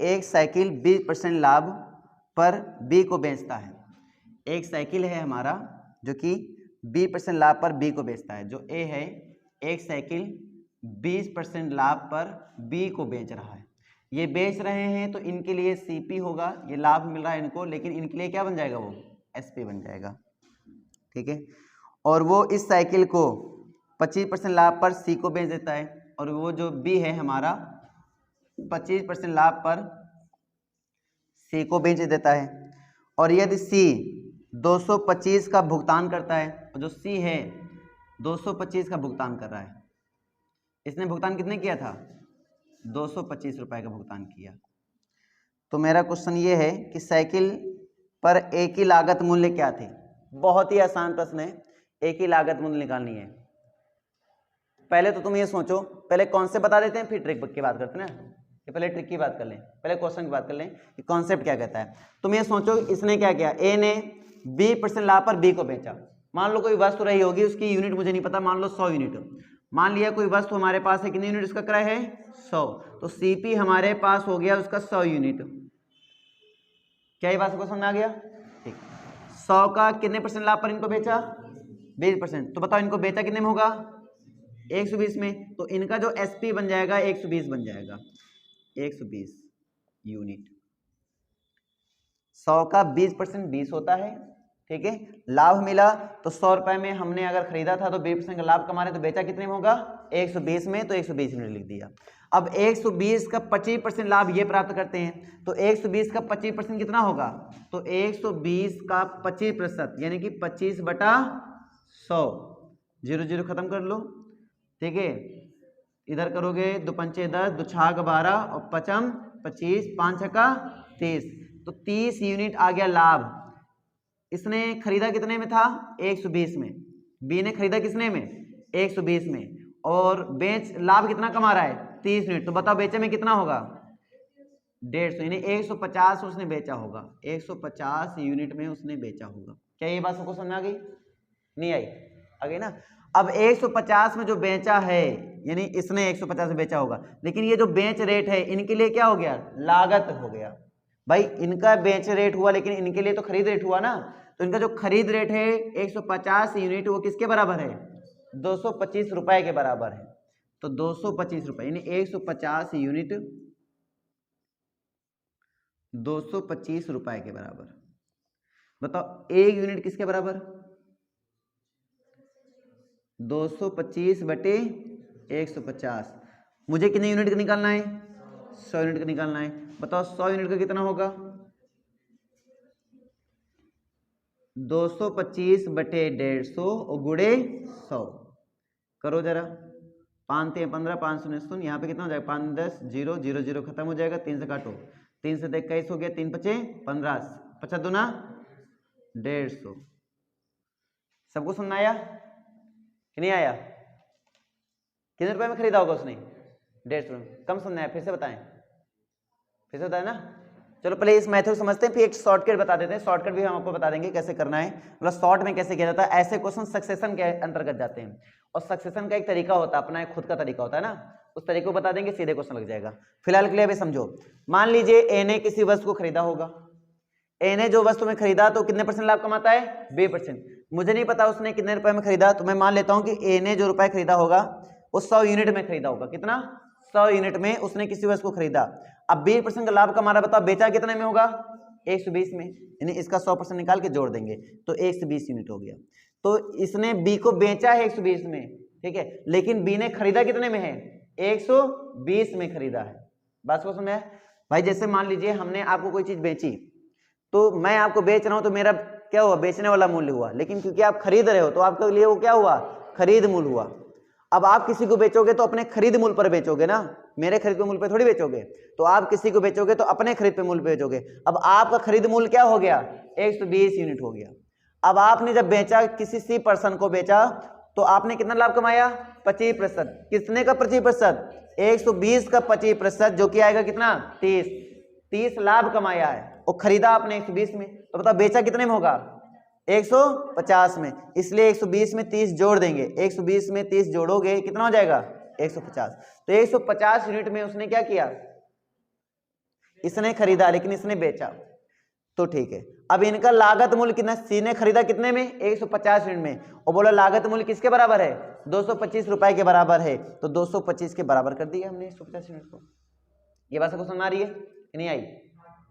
एक साइकिल 20% लाभ पर बी को बेचता है। एक साइकिल है हमारा जो कि 20% लाभ पर बी को बेचता है। जो ए है, एक साइकिल 20% लाभ पर बी को बेच रहा है। ये बेच रहे हैं तो इनके लिए सीपी होगा, ये लाभ मिल रहा है इनको, लेकिन इनके लिए क्या बन जाएगा, वो एसपी बन जाएगा। ठीक है, और वो इस साइकिल को 25% लाभ पर सी को बेच देता है, और वो जो बी है हमारा 25% लाभ पर सी को बेच देता है। और यदि सी 225 का भुगतान करता है, और जो सी है 225 का भुगतान कर रहा है, इसने भुगतान कितने किया था, 225 रुपए का भुगतान किया। तो मेरा क्वेश्चन ये है कि साइकिल पर ए की लागत मूल्य क्या थी। बहुत ही आसान प्रश्न है, ए की लागत मूल्य निकालनी है। पहले तो तुम ये सोचो, पहले कॉन्सेप्ट बता देते हैं फिर ट्रिक की बात करते हैं ना, कि पहले ट्रिक की बात कर लें, पहले क्वेश्चन की बात कर लें कि कॉन्सेप्ट क्या कहता है। तुम ये सोचो, इसने क्या किया, ए ने 20% लाभ पर बी को बेचा। मान लो कोई वस्तु रही होगी, उसकी यूनिट मुझे नहीं पता, मान लो 100 यूनिट। मान लिया कोई वस्तु हमारे पास है, कितने यूनिट उसका किराया है, 100। तो सीपी हमारे पास हो गया उसका 100 यूनिट। क्या ये बात को समझ आ गया? ठीक, 100 का कितने % लाभ पर इनको बेचा, 20%। तो बताओ इनको बेचा कितने में होगा, 120 में। तो इनका जो एसपी बन जाएगा 120 बन जाएगा, 120 यूनिट। 100 का 20% 20 होता है। ठीक है, लाभ मिला तो 100 रुपए में हमने अगर खरीदा था तो 20% का लाभ कमा रहे, तो बेचा कितने में होगा, 120 में। तो 120 यूनिट लिख दिया। अब 120 का 25% लाभ ये प्राप्त करते हैं, तो 120 का 25% कितना होगा, तो 120 का 25% यानी कि 25/100। 0 0 खत्म कर लो। ठीक है, इधर करोगे 2 पंचे 10, 2 छाग 12 और 5 25, 5 छक्का 30। तो 30 यूनिट आ गया लाभ। इसने खरीदा कितने में था, 120 में। बी ने खरीदा किसने में, 120 में। और बेच लाभ कितना कमा रहा है, 30 यूनिट। तो बताओ बेचे में कितना होगा, 150, यानी 150 उसने बेचा होगा, 150 यूनिट में उसने बेचा होगा। क्या ये बात सबको समझ आ गई, नहीं आई, आ गई ना। अब 150 में जो बेचा है, यानी इसने 150 में बेचा होगा, लेकिन ये जो बेच रेट है इनके लिए क्या हो गया, लागत हो गया। भाई इनका बेच रेट हुआ, लेकिन इनके लिए तो खरीद रेट हुआ ना। तो इनका जो खरीद रेट है 150 यूनिट, वो किसके बराबर है, 225 रुपए के बराबर है। तो 225 रुपए यानी 150 यूनिट 225 रुपए के बराबर। बताओ एक यूनिट किसके बराबर, 225 बटे 150। मुझे कितने यूनिट का निकालना है, 100 यूनिट का निकालना है। बताओ 100 यूनिट का कितना होगा, 225 बटे 150 और गुणे 100 करो जरा। 5 3 15, 5 शून्य शून्य, यहाँ पे कितना हो जाएगा, 5 10 0 0 0 खत्म हो जाएगा। 3 से काटो, 3 से 21 हो गया, 3 5 15, 5 दूना 150। सबको सुनना आया कि नहीं आया? कितने रुपए में खरीदा होगा उसने, 150 में। कम सुनना है, फिर से बताएं, फिर से बताएं ना। चलो पहले इस मेथड समझते हैं, फिर एक शॉर्टकट बता देते हैं। शॉर्टकट भी हम आपको बता देंगे कैसे करना है, मतलब शॉर्ट में कैसे किया जाता है। ऐसे क्वेश्चन सक्सेशन के अंतर्गत जाते हैं, और सक्सेशन का एक तरीका होता है, अपना एक खुद का तरीका होता है ना, उस तरीके को बता देंगे, सीधे क्वेश्चन लग जाएगा। फिलहाल के लिए अभी समझो, मान लीजिए ए ने किसी वस्तु को खरीदा होगा। ए ने जो वस्तु में खरीदा तो कितने % लाभ कमाता है, 20%। मुझे नहीं पता उसने कितने रुपए में खरीदा, तो मैं मान लेता हूं कि ए ने जो रुपए खरीदा होगा वो 100 यूनिट में खरीदा होगा। कितना, 100 यूनिट में उसने किसी वस्तु को खरीदा। अब 20% का लाभ कमा रहा, बताओ बेचा कितने में होगा, 120 में। यानी इसका 100% निकाल के जोड़ देंगे तो 120 यूनिट हो गया। तो इसने बी को बेचा है 120 में, ठीक है, लेकिन बी ने खरीदा कितने में है, 120 में खरीदा है। बात को समझ भाई? जैसे मान लीजिए हमने आपको कोई चीज बेची, तो मैं आपको बेच रहा हूं, तो मेरा क्या हुआ, बेचने वाला मूल्य हुआ, लेकिन क्योंकि आप खरीद रहे हो तो आपके लिए वो क्या हुआ, खरीद मूल्य हुआ। अब आप किसी को बेचोगे तो अपने खरीद मूल्य पर बेचोगे ना, मेरे खरीद के मूल्य पे थोड़ी बेचोगे। तो आप किसी को बेचोगे तो अपने खरीद पे मूल्य पे बेचोगे। अब आपका खरीद मूल्य क्या हो गया, 120 यूनिट हो गया। अब आपने जब बेचा, किसी सी पर्सन को बेचा, तो आपने कितना लाभ कमाया, 25%। कितने का 25%, 120 का 25%, जो कि आएगा कितना, 30 लाभ कमाया है, और खरीदा आपने 120 में। तो बताओ बेचा कितने में होगा, 150 में। इसलिए 120 में 30 जोड़ देंगे, 120 में 30 जोड़ोगे कितना हो जाएगा, 150। तो 150 यूनिट में उसने क्या किया, इसने खरीदा लेकिन इसने बेचा, तो ठीक है। अब इनका लागत मूल्य कितना, सी ने खरीदा कितने में, 150 यूनिट में, और बोला लागत मूल्य किसके बराबर है, 225 रुपए के बराबर है, तो 225 के बराबर कर दिया हमने 150 यूनिट को। ये बात सबको समझ आ रही है कि नहीं आई,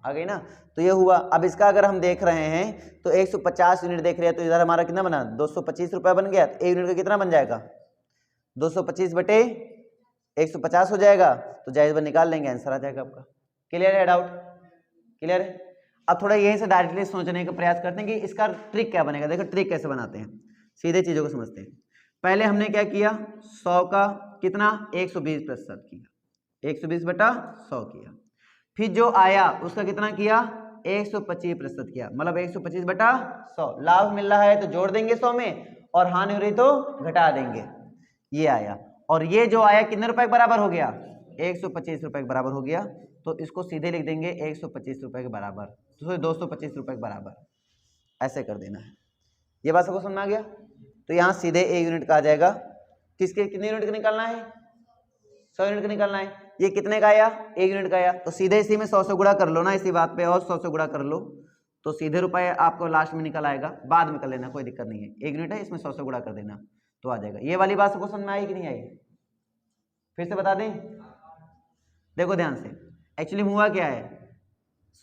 आ गई ना। तो ये हुआ। अब इसका अगर हम देख रहे हैं तो 150 यूनिट देख रहे हैं, तो इधर हमारा कितना बना, 225 रुपए बन गया। तो एक यूनिट का कितना बन जाएगा, 225 बटे 150 हो जाएगा, तो जायज पर निकाल लेंगे, आंसर आ जाएगा आपका। क्लियर है, डाउट क्लियर है। अब थोड़ा यहीं से डायरेक्टली सोचने का प्रयास करते हैं कि इसका ट्रिक क्या बनेगा। देखो ट्रिक कैसे बनाते हैं, सीधे चीजों को समझते हैं। पहले हमने क्या किया, 100 का कितना 120% किया, 120 बटा 100 किया। फिर जो आया उसका कितना किया, 125% किया, मतलब 125 बटा 100। लाभ मिल रहा है तो जोड़ देंगे 100 में, और हानि हो रही तो घटा देंगे। ये आया, और ये जो आया कितने रुपए के बराबर हो गया, 125 रुपए के बराबर हो गया। तो इसको सीधे लिख देंगे 125 रुपए के बराबर, तो 225 रुपए के बराबर, ऐसे कर देना है। ये बात सबको समझ में आ गया। तो यहाँ सीधे एक यूनिट का आ जाएगा, किसके कितने यूनिट का निकालना है, 100 यूनिट का निकालना है। ये कितने का आया, 1 यूनिट का आया, तो सीधे इसी में 100 से गुणा कर लो ना, इसी बात पे और 100 से गुणा कर लो, तो सीधे रुपए आपको लास्ट में निकल आएगा। बाद में कर लेना, कोई दिक्कत नहीं है, 1 यूनिट है, इसमें 100 से गुणा कर देना तो आ जाएगा। ये वाली बात सबको समझ में आई कि नहीं आई, फिर से बता दें। देखो ध्यान से, एक्चुअली हुआ क्या है,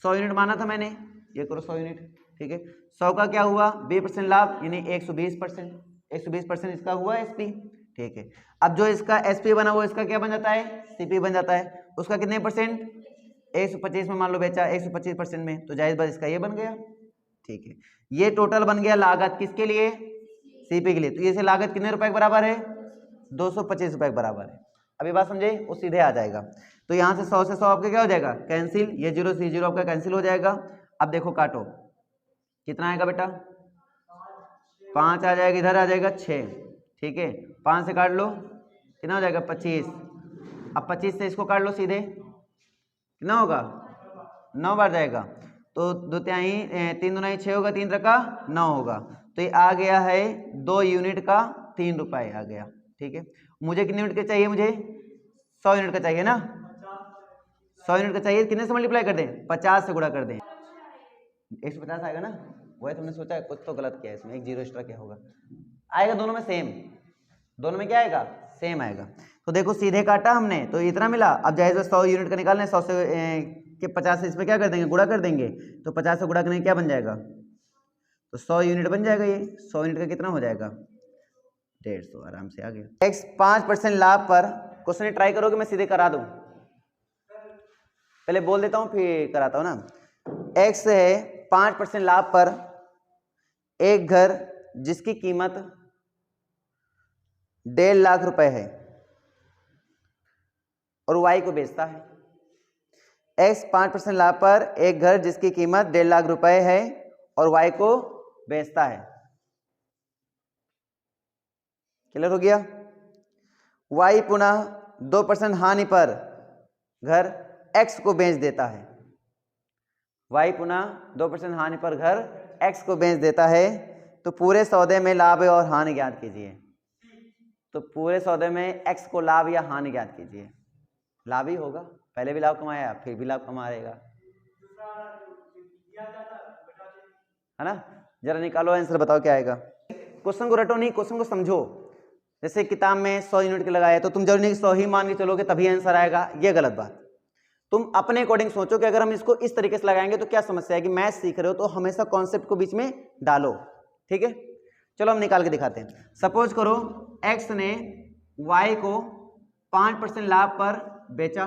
100 यूनिट माना था मैंने, ये करो 100 यूनिट, ठीक है। 100 का क्या हुआ, 20% लाभ, यानी 120%, 120% इसका हुआ एसपी, ठीक है। अब जो इसका एसपी बना वो इसका क्या बन जाता है, सीपी बन जाता है। उसका कितने परसेंट, 125 में मान लो बेचा, 125% में, तो जायज बात इसका ये बन गया, ठीक है। ये टोटल बन गया लागत किसके लिए, सीपी के लिए। तो ये लागत कितने रुपए के बराबर है, 225 रुपए के बराबर है। अभी बात समझे, वो सीधे आ जाएगा। तो यहाँ से 100 से 100 आपका क्या हो जाएगा, कैंसिल, ये 0 से 0 आपका कैंसिल हो जाएगा। अब देखो काटो, कितना आएगा बेटा, 5 आ जाएगा, इधर आ जाएगा 6, ठीक है। 5 से काट लो, कितना हो जाएगा 25। अब 25 से इसको काट लो सीधे, कितना होगा, 9 बार जाएगा। तो 2 तिहाई 3 दूनी 6 होगा, 3 त्रिका 9 होगा। तो ये आ गया है 2 यूनिट का 3 रुपए आ गया, ठीक है। मुझे कितने यूनिट का चाहिए, मुझे 100 यूनिट का चाहिए ना, 100 यूनिट का चाहिए, कितने से मल्टीप्लाई कर दें, 50 से गुणा कर दें, 150 आएगा ना। वही तुमने सोचा कुछ तो गलत किया है इसमें, एक जीरो एक्स्ट्रा क्या होगा, आएगा दोनों में सेम, दोनों में क्या आएगा, सेम आएगा। तो देखो सीधे काटा हमने तो इतना मिला। अब जाहिर 100 यूनिट का निकालना है, 100 से के 50 से इस पर क्या कर देंगे, गुणा कर देंगे, तो 50 से गुणा करने क्या बन जाएगा, तो 100 यूनिट बन जाएगा। ये 100 यूनिट का कितना हो जाएगा, 150, आराम से आ गया। एक्स 5% लाभ पर, क्वेश्चन ट्राई करोगे, मैं सीधे करा दूं, पहले बोल देता हूं फिर कराता हूं ना। एक्स है 5% लाभ पर एक घर जिसकी कीमत 1.5 लाख रुपए है और वाई को बेचता है। एक्स 5% लाभ पर एक घर जिसकी कीमत 1.5 लाख रुपए है और वाई को बेचता है। क्लियर हो गया। वाई पुनः 2% हानि पर घर एक्स को बेच देता है। वाई पुनः 2% हानि पर घर एक्स को बेच देता है। तो पूरे सौदे में लाभ और हानि ज्ञात कीजिए। तो पूरे सौदे में एक्स को लाभ या हानि ज्ञात कीजिए। लाभ ही होगा, पहले भी लाभ कमाया फिर भी लाभ कमा रहेगा, है ना। जरा निकालो आंसर, बताओ क्या आएगा। क्वेश्चन को रटो नहीं, क्वेश्चन को समझो। जैसे किताब में 100 यूनिट के लगाए तो तुम जरूरी नहीं 100 ही मान के चलोगे तभी आंसर आएगा, ये गलत बात। तुम अपने अकॉर्डिंग सोचो कि अगर हम इसको इस तरीके से लगाएंगे तो क्या समस्या है कि मैथ सीख रहे हो तो हमेशा कॉन्सेप्ट को बीच में डालो, ठीक है। चलो हम निकाल के दिखाते हैं। सपोज करो एक्स ने वाई को 5% लाभ पर बेचा,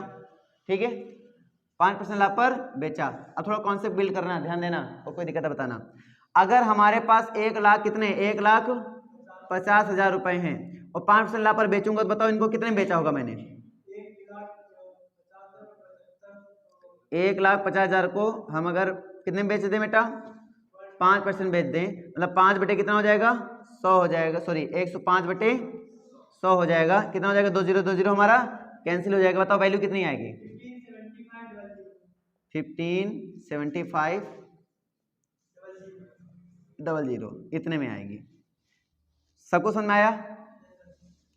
ठीक है, 5% लाभ पर बेचा। अब थोड़ा कॉन्सेप्ट बिल्ड करना, ध्यान देना, और कोई दिक्कत है बताना। अगर हमारे पास 1 लाख कितने, 1,50,000 रुपए हैं और 5% लाभ पर बेचूंगा तो बताओ इनको कितने में बेचा होगा मैंने। 1,50,000 को हम अगर कितने में बेच दें बेटा, 5% बेच दें, मतलब 5 बटे कितना हो जाएगा, 100 हो जाएगा, सॉरी 105 बटे 100 हो जाएगा। कितना हो जाएगा, 20 हमारा कैंसिल हो जाएगा। बताओ वैल्यू कितनी आएगी, 157500 इतने में आएगी। सबको समझ में आया,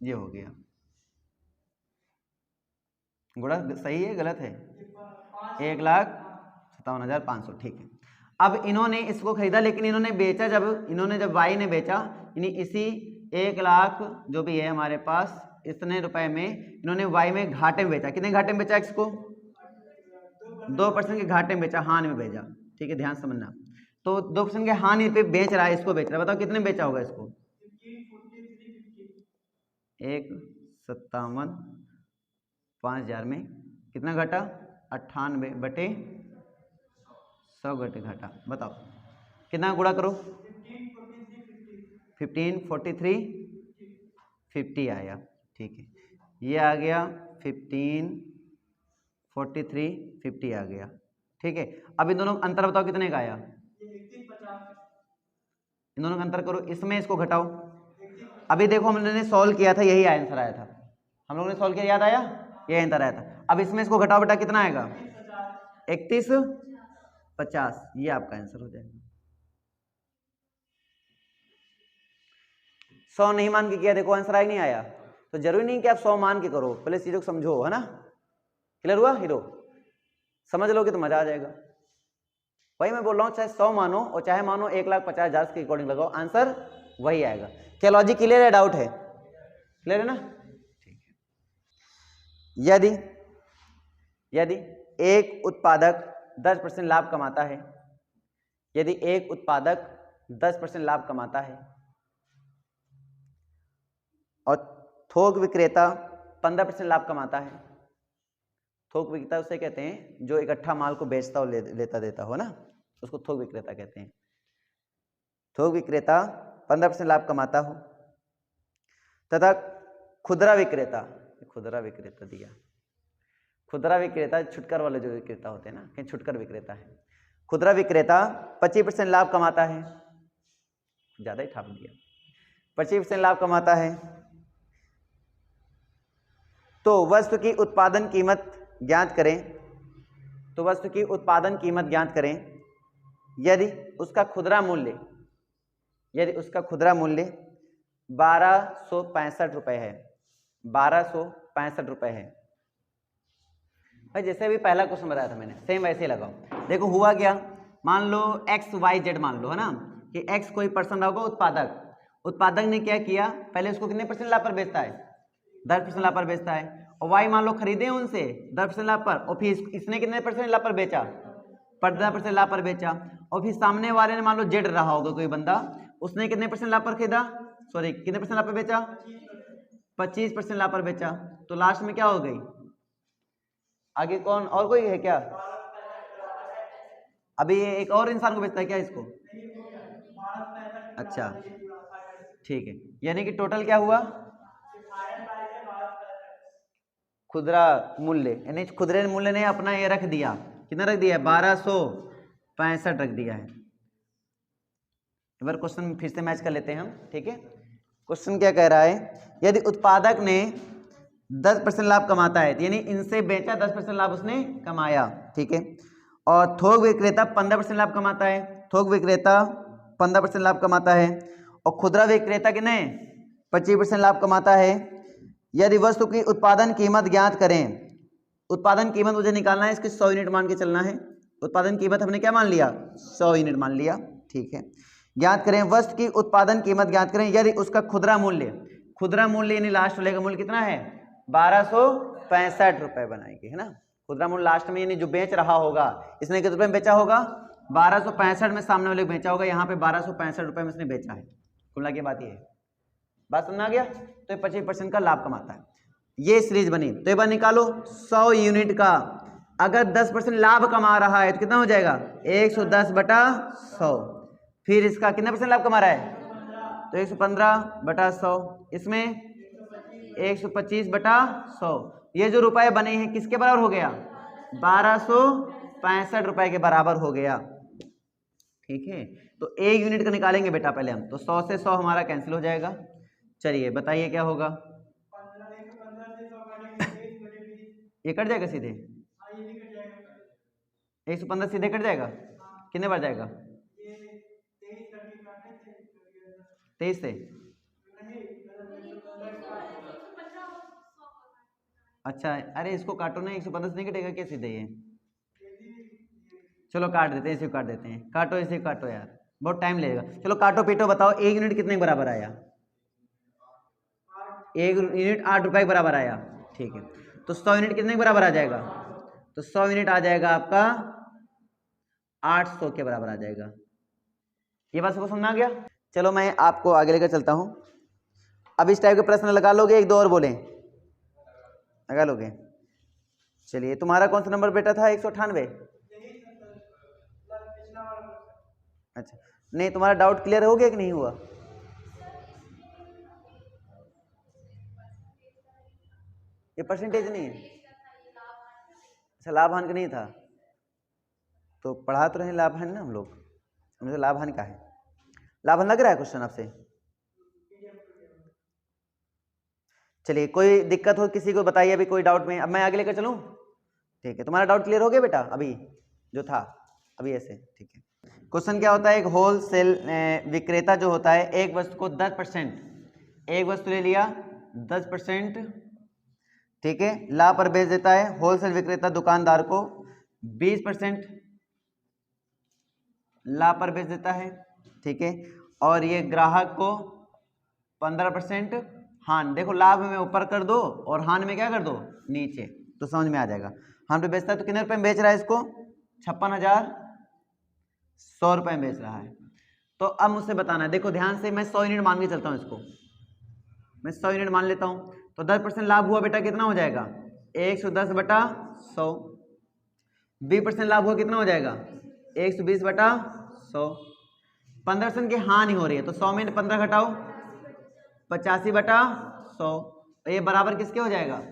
ये हो गया। गुणा सही है गलत है, 1,57,500, ठीक है। अब इन्होंने इसको खरीदा, लेकिन इन्होंने बेचा जब वाई ने बेचा, यानी इसी 1 लाख जो भी है हमारे पास इतने रुपए में इन्होंने वाई में घाटे में बेचा। कितने घाटे में बेचा? एक्स को 2% के घाटे में बेचा, हानि में बेचा, ठीक है, ध्यान समझना। तो 2% के हानि पे बेच रहा है, इसको बेच रहा है। बताओ कितने बेचा होगा इसको? 1,57,500 में कितना घटा? 98/100 घटे घाटा। बताओ कितना गुणा करो? 15 43 50 आया, ठीक है। ये आ गया 15 43 50 आ गया, ठीक है। अब इन दोनों का अंतर बताओ कितने का आया? इन दोनों का अंतर करो, इसमें इसको घटाओ। अभी देखो हमने सॉल्व किया था, यही आंसर आया था। हम लोगों ने सॉल्व किया, याद आया? यही आंसर आया था। अब इसमें इसको घटाओ बेटा, कितना आएगा? 31,50, ये आपका आंसर हो जाएगा। 100 नहीं मान के किया, देखो आंसर आया नहीं आया। तो जरूरी नहीं कि आप 100 मान के करो, पहले चीजों को समझो, है ना। क्लियर हुआ हीरो? समझ लोगे तो मजा आ जाएगा। वही मैं बोल रहा हूँ, चाहे 100 मानो और चाहे मानो 1,50,000 के अकॉर्डिंग लगाओ, आंसर वही आएगा। क्या लॉजिक क्लियर है? डाउट है? क्लियर है ना? ठीक है। यदि एक उत्पादक 10% लाभ कमाता है, यदि एक उत्पादक 10% लाभ कमाता है और थोक विक्रेता 15% लाभ कमाता है। थोक विक्रेता उसे कहते हैं जो इकट्ठा माल को बेचता और लेता देता हो ना, उसको थोक विक्रेता कहते हैं। थोक विक्रेता 15% लाभ कमाता हो तथा खुदरा विक्रेता दिया, खुदरा विक्रेता छुटकर वाले जो विक्रेता होते हैं ना, कहीं छुटकर विक्रेता है। खुदरा विक्रेता 25% लाभ कमाता है, ज्यादा ही ठाप दिया, 25% लाभ कमाता है, तो वस्तु की उत्पादन कीमत ज्ञात करें। तो वस्तु की उत्पादन कीमत ज्ञात करें यदि उसका खुदरा मूल्य 1265 रुपए है। 1265 रुपए है भाई। जैसे भी पहला क्वेश्चन बताया था मैंने, सेम वैसे ही लगाओ। देखो हुआ क्या, मान लो XYZ मान लो, है ना, कि X कोई पर्सन रहा होगा उत्पादक ने क्या किया, पहले उसको कितने % लाभ पर बेचता है? 10% लाभ पर बेचता है। और Y मान लो खरीदे उनसे 10% लाभ पर, और फिर इसने कितने % लाभ पर बेचा? 15% लाभ पर बेचा। और फिर सामने वाले ने मान लो Z रहा होगा कोई बंदा, उसने कितने % लाभ पर खरीदा, सॉरी कितने % लाभ पर बेचा? 25% लाभ पर बेचा। तो लास्ट में क्या हो गई? आगे कौन और कोई है क्या? अभी ये एक और इंसान को बेचता है क्या इसको? अच्छा ठीक है, यानी कि टोटल क्या हुआ? खुदरा मूल्य, यानी खुदरे मूल्य ने अपना ये रख दिया, कितना रख दिया? 1265 रख दिया है। एक बार क्वेश्चन फिर से मैच कर लेते हैं हम, ठीक है। क्वेश्चन क्या कह रहा है, यदि उत्पादक ने 10% लाभ कमाता है, यानी इनसे बेचा 10% लाभ उसने कमाया, ठीक है। और थोक विक्रेता 15% लाभ कमाता है, थोक विक्रेता 15% लाभ कमाता है, और खुदरा विक्रेता कितने? 25% लाभ कमाता है। यदि वस्तु की उत्पादन कीमत ज्ञात करें, उत्पादन कीमत मुझे निकालना है, इसकी 100 यूनिट मान के चलना है। उत्पादन कीमत हमने क्या मान लिया? 100 यूनिट मान लिया, ठीक है। ज्ञात करें वस्तु की उत्पादन कीमत ज्ञात करें यदि उसका खुदरा मूल्य यानी लास्ट वाले का मूल्य कितना है? 1265 रुपए बनाएंगे, है ना। खुदरा मूल्य लास्ट में यानी जो बेच रहा होगा, इसने कितने रुपए में बेचा होगा? 1265 में सामने वाले बेचा होगा, यहाँ पे 1265 रुपए में इसने बेचा है। कुल की बात ये है, बात समझ आ गया। तो 25% का लाभ कमाता है, ये सीरीज बनी। तो एक बार निकालो 100 यूनिट का, अगर 10% लाभ कमा रहा है तो कितना हो जाएगा? 110/100। फिर इसका कितना % लाभ कमा रहा है? तो 115/100, इसमें 125/100। ये जो रुपए बने हैं किसके बराबर हो गया? 1265 रुपए के बराबर हो गया, ठीक है। तो 1 यूनिट का निकालेंगे बेटा पहले हम, तो 100 से 100 हमारा कैंसिल हो जाएगा। चलिए बताइए क्या होगा? ये कट जाएगा सीधे, 115 सीधे कट जाएगा। कितने बार जाएगा? 23 से। अच्छा, अरे इसको काटो ना, 115 से नहीं कटेगा क्या सीधे? ये चलो काट देते हैं, इसे काट देते हैं, काटो इसे काटो यार, बहुत टाइम लगेगा। चलो काटो पीटो, बताओ 1 यूनिट कितने के बराबर आया? 1 यूनिट 8 रुपए के बराबर आया। ठीक है, तो 100 यूनिट कितने के बराबर आ जाएगा? तो 100 यूनिट आ जाएगा आपका 800 के बराबर आ जाएगा। ये बात सबको समझ आ गया? चलो मैं आपको आगे लेकर चलता हूं। अब इस टाइप के प्रश्न लगा लोगे? एक दो और बोले, लगा लोगे? चलिए, तुम्हारा कौन सा नंबर बेटा था? 198। अच्छा, नहीं तुम्हारा डाउट क्लियर हो गया कि नहीं हुआ? ये परसेंटेज नहीं है, अच्छा लाभ हानि का नहीं था, तो पढ़ा तो रहे लाभ हानि ना हम लोग, मुझे लाभ हानि का है। लाभ हानि लग रहा है क्वेश्चन आपसे? चलिए, कोई दिक्कत हो किसी को बताइए, अभी कोई डाउट में? अब मैं आगे लेकर चलूं? ठीक है, तुम्हारा डाउट क्लियर हो गया बेटा? अभी जो था अभी ऐसे, ठीक है। क्वेश्चन क्या होता है? एक होल सेल विक्रेता जो होता है, एक वस्तु को 10%, एक वस्तु ले लिया 10%, ठीक है, लाभ पर बेच देता है। होलसेल विक्रेता दुकानदार को 20% लाभ पर बेच देता है, ठीक है, और ये ग्राहक को 15% हान। देखो, लाभ में ऊपर कर दो और हान में क्या कर दो? नीचे, तो समझ में आ जाएगा। हान पे बेचता है तो कितने रुपए में बेच रहा है इसको? 56,100 रुपए में बेच रहा है। तो अब मुझसे बताना है, देखो ध्यान से, मैं 100 यूनिट मान के चलता हूँ इसको, मैं 100 यूनिट मान लेता हूँ, तो 10% लाभ हुआ बेटा, कितना हो जाएगा? 110/100। 20% लाभ हुआ, कितना हो जाएगा? 120/100। 15% की हानि हो रही है, तो 100 में 15 घटाओ, 85/100। ये बराबर किसके हो जाएगा?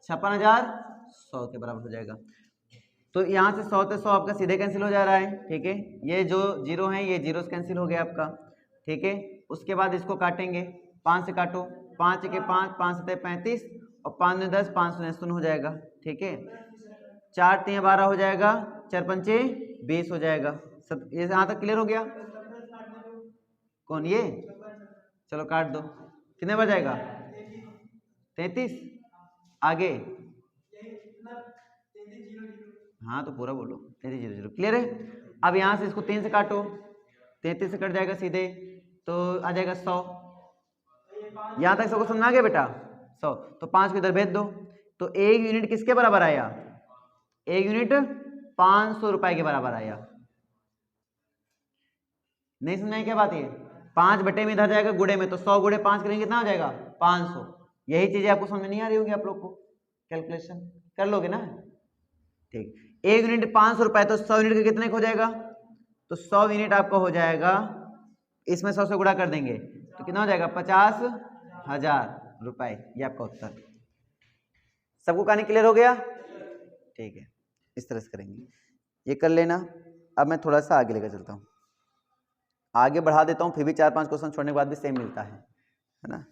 56,100 के बराबर हो जाएगा। तो यहाँ से 100 से 100 आपका सीधे कैंसिल हो जा रहा है, ठीक है। ये जो जीरो है, ये जीरो कैंसिल हो गया आपका, ठीक है। उसके बाद इसको काटेंगे, 5 से काटो, 5 के 5, 5 से 35 और 5 में 10, 5 से 0 हो जाएगा, ठीक है। 4 3 12 हो जाएगा, 4 पंचे 20 हो जाएगा। सब ये यहाँ तक क्लियर हो गया? कौन ये? चलो काट दो, कितने बच जाएगा? 33। आगे हाँ तो पूरा बोलो, 3300 क्लियर है। अब यहाँ से इसको 3 से काटो, 33 से कट जाएगा सीधे, तो आ जाएगा 100। यहाँ तक सबको समझ आ गया बेटा? 100, तो 5 को इधर भेज दो, तो 1 यूनिट किसके बराबर आया? 1 यूनिट 500 रुपए के बराबर आया। नहीं समझ क्या बात? ये 5 बटे में इधर जाएगा गुड़े में, तो 100 गुड़े 5 करेंगे कितना हो जाएगा? 500। यही चीजें आपको समझ नहीं आ रही होगी आप लोग को, कैलकुलेशन कर लोगे ना? ठीक, 1 यूनिट 500 रुपए, तो 100 यूनिट का कितने हो जाएगा? तो 100 यूनिट आपका हो जाएगा, इसमें 100 से गुणा कर देंगे तो कितना हो जाएगा? 50,000 रुपए। ये आपका उत्तर। सबको कहानी क्लियर हो गया? ठीक है, इस तरह से करेंगे, ये कर लेना। अब मैं थोड़ा सा आगे लेकर चलता हूँ, आगे बढ़ा देता हूँ, फिर भी 4-5 क्वेश्चन छोड़ने के बाद भी सेम मिलता है ना।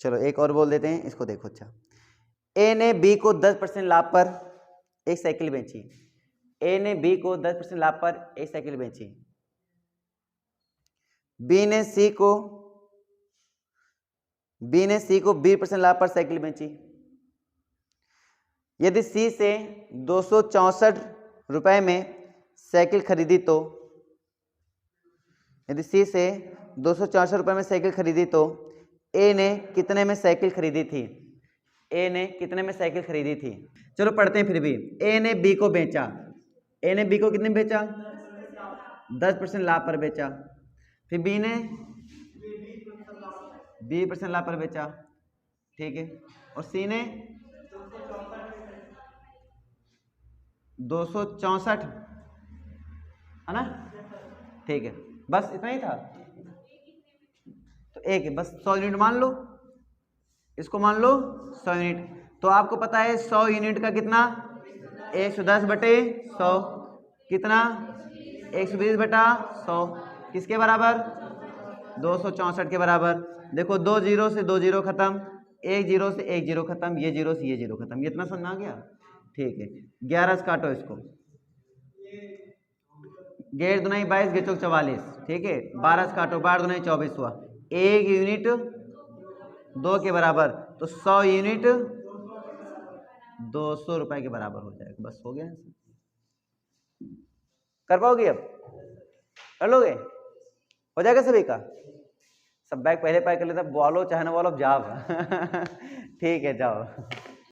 चलो एक और बोल देते हैं, इसको देखो। अच्छा, ए ने बी को 10% लाभ पर एक साइकिल बेची। ए ने बी को 10% लाभ पर एक साइकिल बेची। बी ने सी को 20% लाभ पर साइकिल बेची। यदि सी से 264 रुपए में साइकिल खरीदी तो, यदि सी से 264 रुपए में साइकिल खरीदी तो ए ने कितने में साइकिल खरीदी थी? ए ने कितने में साइकिल खरीदी थी? चलो पढ़ते हैं फिर भी। ए ने बी को बेचा, ए ने बी को कितने में बेचा? 10% लाभ पर बेचा। फिर बी ने 20% लाभ पर बेचा, ठीक है। और सी ने 264, है ना? ठीक है, बस इतना ही था। तो एक है बस, 100 यूनिट मान लो, इसको मान लो 100 यूनिट। तो आपको पता है 100 यूनिट का कितना? 110/100 कितना? 120/100 किसके बराबर? 264 के बराबर। देखो 2 जीरो से 2 जीरो खत्म, 1 जीरो से 1 जीरो खत्म, ये जीरो से ये जीरो खत्म। ये इतना समझ आ गया? ठीक है, 11 से काटो इसको, 11 दूनी 22, 11 चौक 44, ठीक है। 12 से काटो, 12 दूनी 24 हुआ। 1 यूनिट 2 के बराबर, तो 100 यूनिट 200 रुपए के बराबर हो जाएगा। बस हो गया। कर पाओगे? अब कर लोगे? हो जाएगा सभी का? सब बैग पहले पैक कर लेता, बोलो चाहे ना बोलो, जाओ। ठीक है, जाओ।